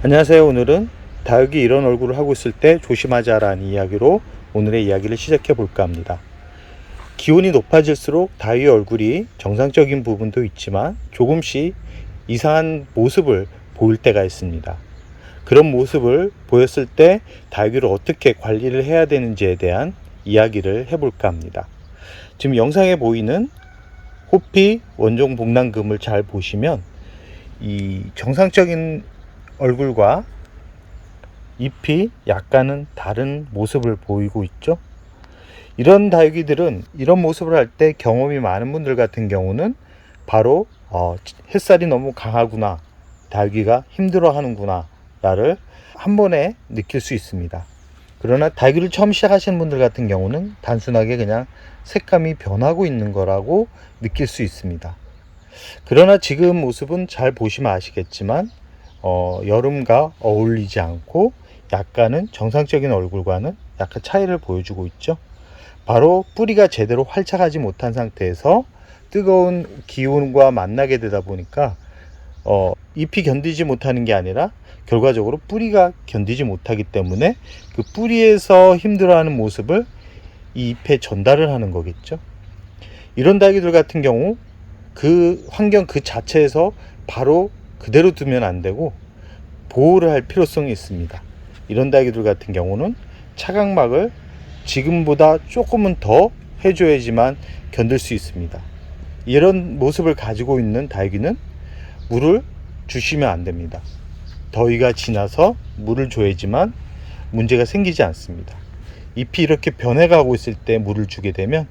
안녕하세요. 오늘은 다육이 이런 얼굴을 하고 있을 때 조심하자라는 이야기로 오늘의 이야기를 시작해 볼까 합니다. 기온이 높아질수록 다육이 얼굴이 정상적인 부분도 있지만 조금씩 이상한 모습을 보일 때가 있습니다. 그런 모습을 보였을 때 다육이를 어떻게 관리를 해야 되는지에 대한 이야기를 해볼까 합니다. 지금 영상에 보이는 호피 원종 복랑금을 잘 보시면 이 정상적인 얼굴과 잎이 약간은 다른 모습을 보이고 있죠. 이런 다육이들은 이런 모습을 할 때 경험이 많은 분들 같은 경우는 바로 햇살이 너무 강하구나, 다육이가 힘들어 하는구나 나를 한 번에 느낄 수 있습니다. 그러나 다육이를 처음 시작하시는 분들 같은 경우는 단순하게 그냥 색감이 변하고 있는 거라고 느낄 수 있습니다. 그러나 지금 모습은 잘 보시면 아시겠지만 여름과 어울리지 않고 약간은 정상적인 얼굴과는 약간 차이를 보여주고 있죠. 바로 뿌리가 제대로 활착하지 못한 상태에서 뜨거운 기온과 만나게 되다 보니까 잎이 견디지 못하는 게 아니라 결과적으로 뿌리가 견디지 못하기 때문에 그 뿌리에서 힘들어하는 모습을 이 잎에 전달을 하는 거겠죠. 이런 다육이들 같은 경우 그 환경 그 자체에서 바로 그대로 두면 안 되고 보호를 할 필요성이 있습니다. 이런 다육이들 같은 경우는 차광막을 지금보다 조금은 더 해줘야지만 견딜 수 있습니다. 이런 모습을 가지고 있는 다육이는 물을 주시면 안 됩니다. 더위가 지나서 물을 줘야지만 문제가 생기지 않습니다. 잎이 이렇게 변해가고 있을 때 물을 주게 되면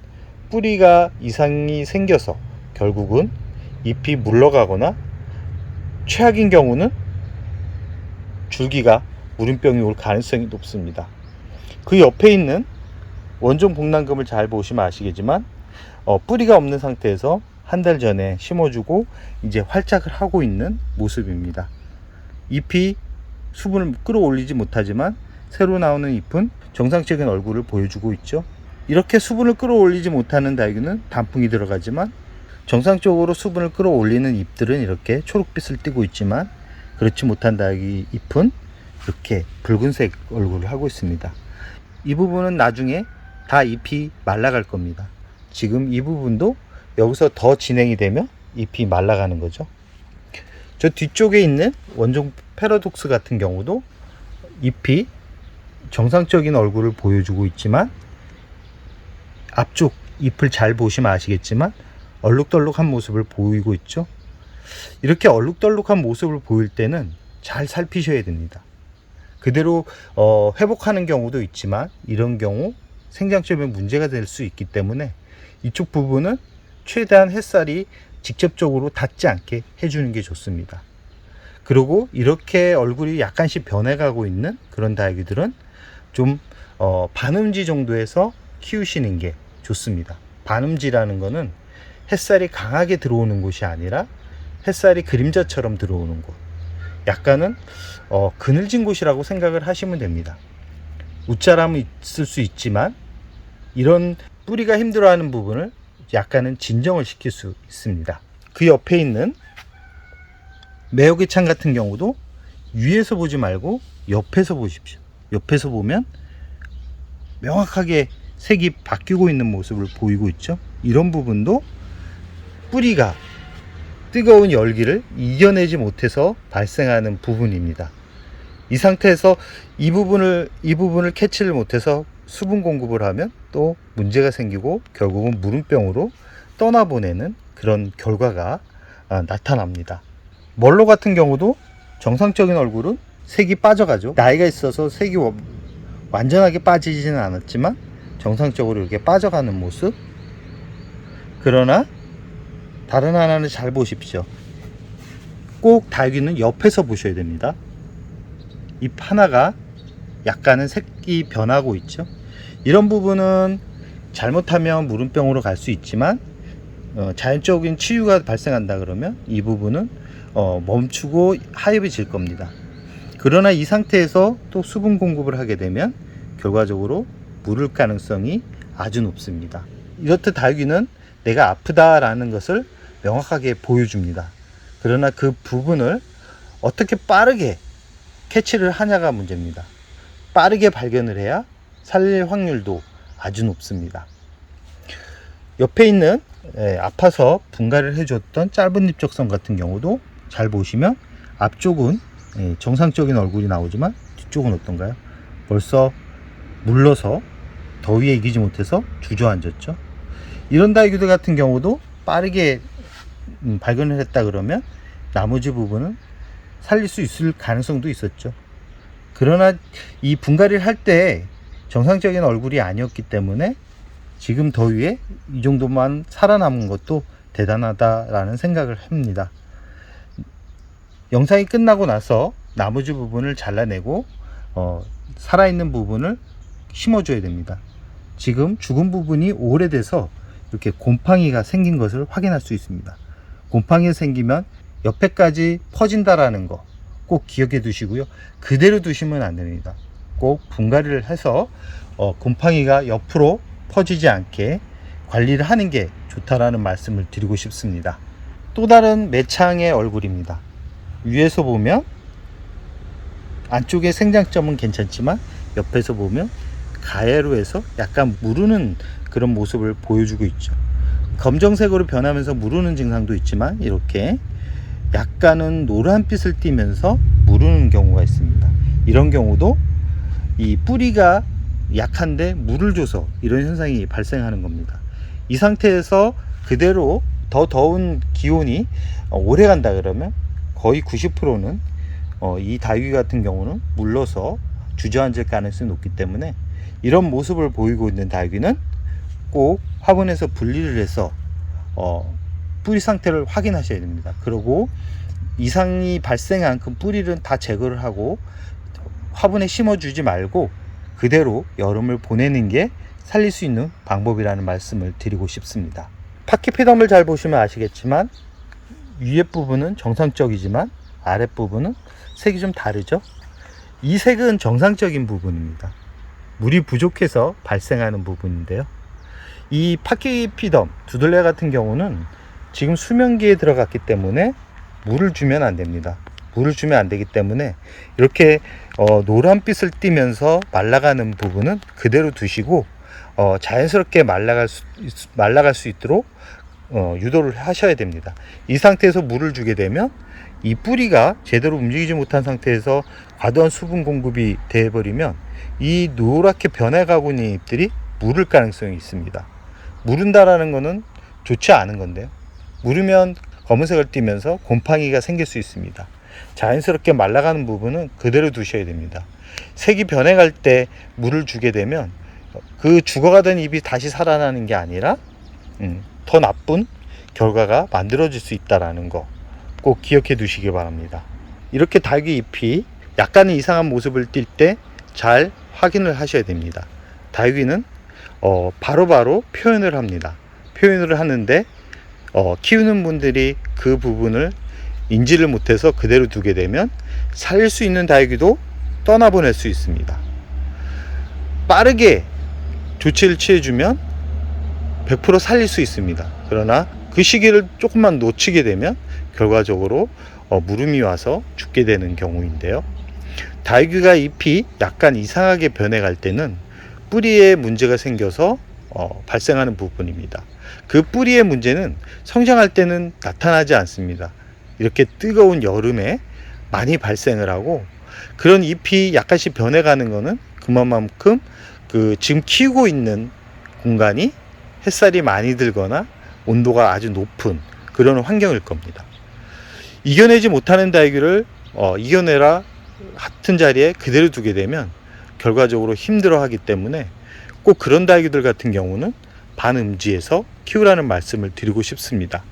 뿌리가 이상이 생겨서 결국은 잎이 물러가거나 최악인 경우는 줄기가 무름병이 올 가능성이 높습니다. 그 옆에 있는 원종 복랑금을 잘 보시면 아시겠지만 뿌리가 없는 상태에서 한 달 전에 심어주고 이제 활착을 하고 있는 모습입니다. 잎이 수분을 끌어올리지 못하지만 새로 나오는 잎은 정상적인 얼굴을 보여주고 있죠. 이렇게 수분을 끌어올리지 못하는 다육이는 단풍이 들어가지만 정상적으로 수분을 끌어올리는 잎들은 이렇게 초록빛을 띠고 있지만 그렇지 못한 다육이 잎은 이렇게 붉은색 얼굴을 하고 있습니다. 이 부분은 나중에 다 잎이 말라갈 겁니다. 지금 이 부분도 여기서 더 진행이 되면 잎이 말라가는 거죠. 저 뒤쪽에 있는 원종 패러독스 같은 경우도 잎이 정상적인 얼굴을 보여주고 있지만 앞쪽 잎을 잘 보시면 아시겠지만 얼룩덜룩한 모습을 보이고 있죠. 이렇게 얼룩덜룩한 모습을 보일 때는 잘 살피셔야 됩니다. 그대로 회복하는 경우도 있지만 이런 경우 생장점에 문제가 될 수 있기 때문에 이쪽 부분은 최대한 햇살이 직접적으로 닿지 않게 해주는 게 좋습니다. 그리고 이렇게 얼굴이 약간씩 변해가고 있는 그런 다육이들은 좀 반음지 정도에서 키우시는 게 좋습니다. 반음지라는 거는 햇살이 강하게 들어오는 곳이 아니라 햇살이 그림자처럼 들어오는 곳, 약간은 그늘진 곳이라고 생각을 하시면 됩니다. 웃자람은 있을 수 있지만 이런 뿌리가 힘들어하는 부분을 약간은 진정을 시킬 수 있습니다. 그 옆에 있는 매화기창 같은 경우도 위에서 보지 말고 옆에서 보십시오. 옆에서 보면 명확하게 색이 바뀌고 있는 모습을 보이고 있죠. 이런 부분도 뿌리가 뜨거운 열기를 이겨내지 못해서 발생하는 부분입니다. 이 상태에서 이 부분을 캐치를 못해서 수분 공급을 하면 또 문제가 생기고 결국은 무름병으로 떠나보내는 그런 결과가 나타납니다. 멀로 같은 경우도 정상적인 얼굴은 색이 빠져가죠. 나이가 있어서 색이 완전하게 빠지지는 않았지만 정상적으로 이렇게 빠져가는 모습. 그러나 다른 하나는 잘 보십시오. 꼭 다육이는 옆에서 보셔야 됩니다. 잎 하나가 약간은 색이 변하고 있죠. 이런 부분은 잘못하면 무름병으로 갈 수 있지만 자연적인 치유가 발생한다 그러면 이 부분은 멈추고 하엽이 질 겁니다. 그러나 이 상태에서 또 수분 공급을 하게 되면 결과적으로 물을 가능성이 아주 높습니다. 이렇듯 다육이는 내가 아프다라는 것을 명확하게 보여줍니다. 그러나 그 부분을 어떻게 빠르게 캐치를 하냐가 문제입니다. 빠르게 발견을 해야 살릴 확률도 아주 높습니다. 옆에 있는 아파서 분갈이를 해줬던 짧은 잎적선 같은 경우도 잘 보시면 앞쪽은 정상적인 얼굴이 나오지만 뒤쪽은 어떤가요? 벌써 물러서 더위에 이기지 못해서 주저앉았죠. 이런 다이귀들 같은 경우도 빠르게 발견을 했다 그러면 나머지 부분은 살릴 수 있을 가능성도 있었죠. 그러나 이 분갈이를 할 때 정상적인 얼굴이 아니었기 때문에 지금 더위에 이 정도만 살아남은 것도 대단하다라는 생각을 합니다. 영상이 끝나고 나서 나머지 부분을 잘라내고 살아있는 부분을 심어줘야 됩니다. 지금 죽은 부분이 오래돼서 이렇게 곰팡이가 생긴 것을 확인할 수 있습니다. 곰팡이가 생기면 옆에까지 퍼진다라는 거 꼭 기억해 두시고요. 그대로 두시면 안 됩니다. 꼭 분갈이를 해서 곰팡이가 옆으로 퍼지지 않게 관리를 하는 게 좋다라는 말씀을 드리고 싶습니다. 또 다른 매창의 얼굴입니다. 위에서 보면 안쪽의 생장점은 괜찮지만 옆에서 보면 가해로 해서 약간 무르는 그런 모습을 보여주고 있죠. 검정색으로 변하면서 무르는 증상도 있지만 이렇게 약간은 노란빛을 띠면서 무르는 경우가 있습니다. 이런 경우도 이 뿌리가 약한데 물을 줘서 이런 현상이 발생하는 겁니다. 이 상태에서 그대로 더 더운 기온이 오래 간다 그러면 거의 90%는 이 다육이 같은 경우는 물러서 주저앉을 가능성이 높기 때문에 이런 모습을 보이고 있는 다육이는 꼭 화분에서 분리를 해서 뿌리 상태를 확인하셔야 됩니다. 그리고 이상이 발생한 그 뿌리를 다 제거를 하고 화분에 심어주지 말고 그대로 여름을 보내는 게 살릴 수 있는 방법이라는 말씀을 드리고 싶습니다. 파키피덤을 잘 보시면 아시겠지만 위에 부분은 정상적이지만 아랫부분은 색이 좀 다르죠. 이 색은 정상적인 부분입니다. 물이 부족해서 발생하는 부분인데요. 이 파키피덤 두들레 같은 경우는 지금 수면기에 들어갔기 때문에 물을 주면 안 됩니다. 물을 주면 안 되기 때문에 이렇게 노란빛을 띠면서 말라가는 부분은 그대로 두시고 자연스럽게 말라갈 수 있도록 유도를 하셔야 됩니다. 이 상태에서 물을 주게 되면 이 뿌리가 제대로 움직이지 못한 상태에서 과도한 수분 공급이 되어버리면 이 노랗게 변해가고 있는 잎들이 무를 가능성이 있습니다. 무른다라는 것은 좋지 않은 건데요. 무르면 검은색을 띠면서 곰팡이가 생길 수 있습니다. 자연스럽게 말라가는 부분은 그대로 두셔야 됩니다. 색이 변해갈 때 물을 주게 되면 그 죽어가던 잎이 다시 살아나는 게 아니라 더 나쁜 결과가 만들어질 수 있다는 거 꼭 기억해 두시기 바랍니다. 이렇게 다육이 잎이 약간의 이상한 모습을 띌 때 잘 확인을 하셔야 됩니다. 다육이는 바로바로 표현을 합니다. 표현을 하는데 키우는 분들이 그 부분을 인지를 못해서 그대로 두게 되면 살릴 수 있는 다육이도 떠나보낼 수 있습니다. 빠르게 조치를 취해주면 100% 살릴 수 있습니다. 그러나 그 시기를 조금만 놓치게 되면 결과적으로 무름이 와서 죽게 되는 경우인데요. 다육이가 잎이 약간 이상하게 변해갈 때는 뿌리에 문제가 생겨서 발생하는 부분입니다. 그 뿌리의 문제는 성장할 때는 나타나지 않습니다. 이렇게 뜨거운 여름에 많이 발생을 하고 그런 잎이 약간씩 변해가는 것은 그만큼 지금 키우고 있는 공간이 햇살이 많이 들거나 온도가 아주 높은 그런 환경일 겁니다. 이겨내지 못하는 다육이를 이겨내라 같은 자리에 그대로 두게 되면 결과적으로 힘들어하기 때문에 꼭 그런 다육이들 같은 경우는 반음지에서 키우라는 말씀을 드리고 싶습니다.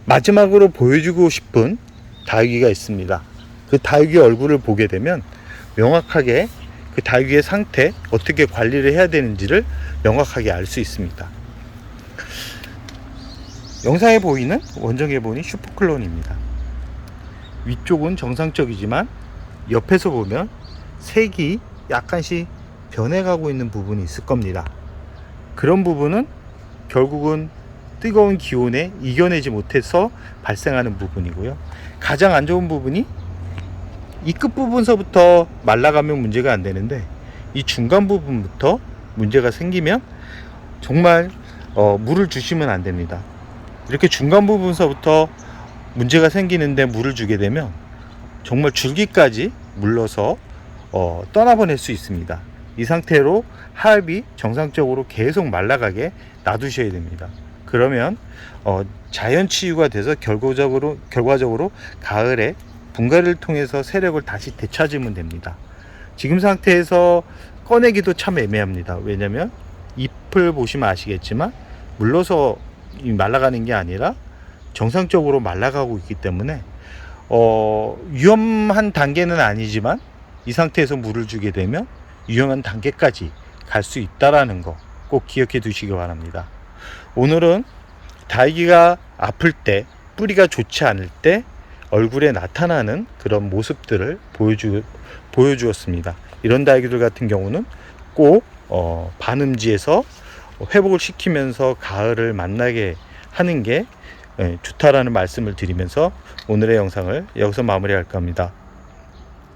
마지막으로 보여주고 싶은 다육이가 있습니다. 그 다육이 얼굴을 보게 되면 명확하게 그 다육이의 상태, 어떻게 관리를 해야 되는지를 명확하게 알 수 있습니다. 영상에 보이는 원정개보니 슈퍼클론입니다. 위쪽은 정상적이지만 옆에서 보면 색이 약간씩 변해가고 있는 부분이 있을 겁니다. 그런 부분은 결국은 뜨거운 기온에 이겨내지 못해서 발생하는 부분이고요. 가장 안 좋은 부분이 이 끝부분서부터 말라가면 문제가 안 되는데 이 중간 부분부터 문제가 생기면 정말 물을 주시면 안 됩니다. 이렇게 중간 부분서부터 문제가 생기는데 물을 주게 되면 정말 줄기까지 물러서 떠나보낼 수 있습니다. 이 상태로 하엽이 정상적으로 계속 말라가게 놔두셔야 됩니다. 그러면 자연 치유가 돼서 결과적으로 가을에 분갈이를 통해서 세력을 다시 되찾으면 됩니다. 지금 상태에서 꺼내기도 참 애매합니다. 왜냐면 잎을 보시면 아시겠지만 물러서 말라가는 게 아니라 정상적으로 말라가고 있기 때문에 위험한 단계는 아니지만 이 상태에서 물을 주게 되면 위험한 단계까지 갈 수 있다라는 거 꼭 기억해 두시기 바랍니다. 오늘은 다육이가 아플 때, 뿌리가 좋지 않을 때 얼굴에 나타나는 그런 모습들을 보여주었습니다. 이런 다육이들 같은 경우는 꼭 반음지에서 회복을 시키면서 가을을 만나게 하는 게 좋다라는 말씀을 드리면서 오늘의 영상을 여기서 마무리할까 합니다.